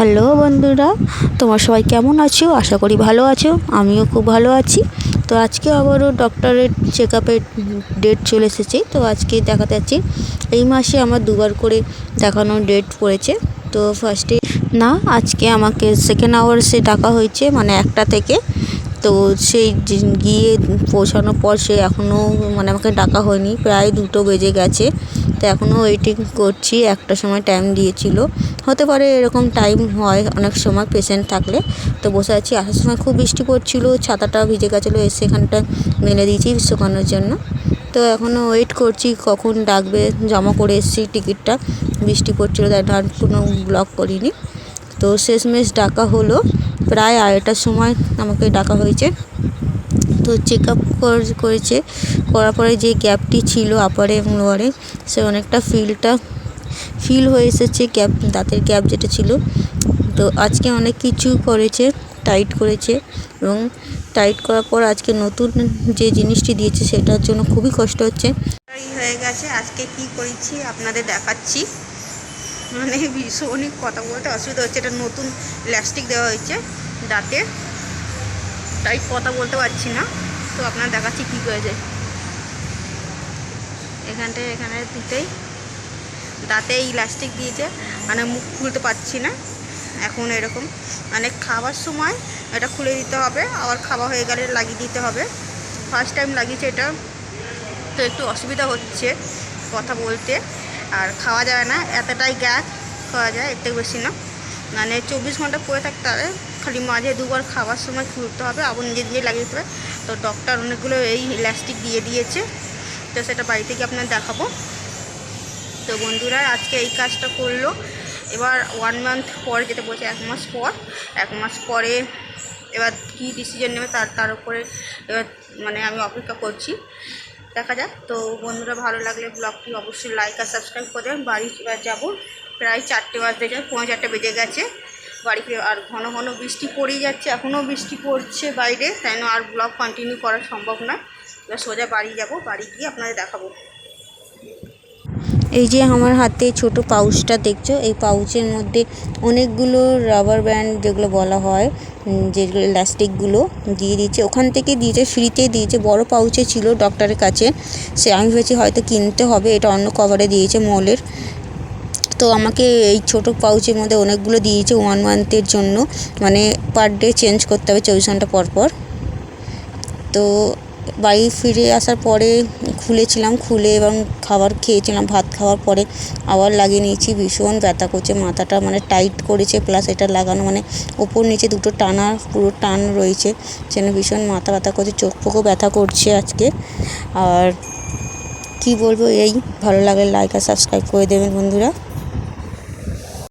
Hello বন্ধুরা, তোমরা সবাই কেমন আছো? আশা করি ভালো আছো। আমিও খুব ভালো আছি। তো আজকে আবারও ডক্টরের চেক আপের ডেট চলে এসেছে। তো আজকে দেখাতে যাচ্ছি। এই মাসে আমার দুবার করে দেখানোর ডেট পড়েছে। তো ফার্স্টে না, আজকে আমাকে সেকেন্ড আওয়ার্সে ডাকা হয়েছে, মানে 1টা থেকে। তো সেই গিয়ে পৌঁছানোর পর সে এখনও আমাকে ডাকা হয়নি, প্রায় 2টো বেজে গেছে। তো এখনও ওয়েটিং করছি। 1টার সময় টাইম দিয়েছিল, হতে পারে এরকম টাইম হয় অনেক সময় পেশেন্ট থাকলে। তো বসে আছি। আসার সময় খুব বৃষ্টি পড়ছিল, ছাতাটা ভিজে গেছিলো, এসে এখানটা মেলে দিয়েছি শুকানোর জন্য। তো এখনও ওয়েট করছি কখন ডাকবে। জমা করে এসেছি টিকিটটা, বৃষ্টি পড়ছিল তাই আর কোনো ব্লক করিনি। তো শেষমেশ ডাকা হলো, প্রায় 2:30টার সময় আমাকে ডাকা হয়েছে। তো চেক আপ করেছে, করার পরে যে গ্যাপটি ছিল আপারে এবং লোয়ারে, সে অনেকটা ফিল হয়ে এসেছে, দাঁতের গ্যাপ যেটা ছিল। তো আজকে অনেক কিছু করেছে, টাইট করেছে, এবং টাইট করার পর আজকে নতুন যে জিনিসটি দিয়েছে সেটার জন্য খুবই কষ্ট হচ্ছে। হয়ে গেছে। আজকে কি করেছি আপনাদের দেখাচ্ছি। ভীষণই কথা বলতে অসুবিধা হচ্ছে। এটা নতুন ইলাস্টিক দেওয়া হয়েছে দাঁতে, তাই কথা বলতে পারছি না। তো আপনারা দেখাচ্ছি কী করেছে। এখানে দিতেই দাঁতে ইলাস্টিক দিয়েছে, মুখ খুলতে পারছি না এখন। এরকম খাবার সময় এটা খুলে দিতে হবে, আবার খাওয়া হয়ে গেলে লাগিয়ে দিতে হবে। ফার্স্ট টাইম লাগিয়েছে এটা, তো একটু অসুবিধা হচ্ছে কথা বলতে। আর খাওয়া যায় না, এতটাই গ্যাস খাওয়া যায়, এর থেকে বেশি না। 24 ঘন্টা পরে থাকতে হবে, খালি মাঝে 2বার খাওয়ার সময় খুলতে হবে, আবার নিজে লাগিয়ে দিতে হবে। তো ডক্টর অনেকগুলো এই ইলাস্টিক দিয়ে দিয়েছে, তো সেটা বাড়িতে গিয়ে আপনার দেখাবো। তো বন্ধুরা আজকে এই কাজটা করলো। এবার 1 মান্থ পরে যেটা বলছে, 1 মাস পর, 1 মাস পরে এবার কী ডিসিশন নেবে তার উপরে এবার আমি অপেক্ষা করছি, দেখা যাক। তো বন্ধুরা ভালো লাগলে ব্লগটি অবশ্যই লাইক আর সাবস্ক্রাইব করে দেবেন। বাড়ি এবার যাবো, প্রায় 4টে বাজতে যায়, 4:45 বেজে গেছে বাড়ি ফিরে। আর ঘন ঘন বৃষ্টি পড়েই যাচ্ছে, এখনও বৃষ্টি পড়ছে বাইরে, তাই না আর ব্লগ কন্টিনিউ করা সম্ভব নয়। এবার সোজা বাড়ি যাব, বাড়ি গিয়ে আপনাদের দেখাবো। এই যে আমার হাতে ছোট পাউচটা দেখছো, এই পাউচের মধ্যে অনেকগুলো রাবার ব্যান্ড যেগুলো বলা হয়, যেগুলো ইলাস্টিকগুলো দিয়ে দিয়েছে। ওখান থেকে দিয়েছে, ফ্রিতে দিয়েছে। বড় পাউচে ছিল ডক্টরের কাছে, সে আমি ভেবেছি হয়তো কিনতে হবে, এটা অন্য কভারে দিয়েছে মলের। তো আমাকে এই ছোট পাউচের মধ্যে অনেকগুলো দিয়েছে 1 মান্থের জন্য, পার ডে চেঞ্জ করতে হবে 24 ঘন্টা পর পর। তো বাড়ি ফিরে আসার পরে খুলেছিলাম, খুলে এবং খাবার খেয়েছিলাম। ভাত খাওয়ার পরে আবার লাগিয়ে নিয়েছি। ভীষণ ব্যথা করছে মাথাটা, টাইট করেছে, প্লাস এটা লাগানো ওপর নিচে দুটো টানা, পুরো টান রয়েছে, যেন ভীষণ মাথা ব্যথা করছে, চোখ ফোকও ব্যথা করছে আজকে। আর কি বলবো, এই ভালো লাগলে লাইক আর সাবস্ক্রাইব করে দেবেন বন্ধুরা।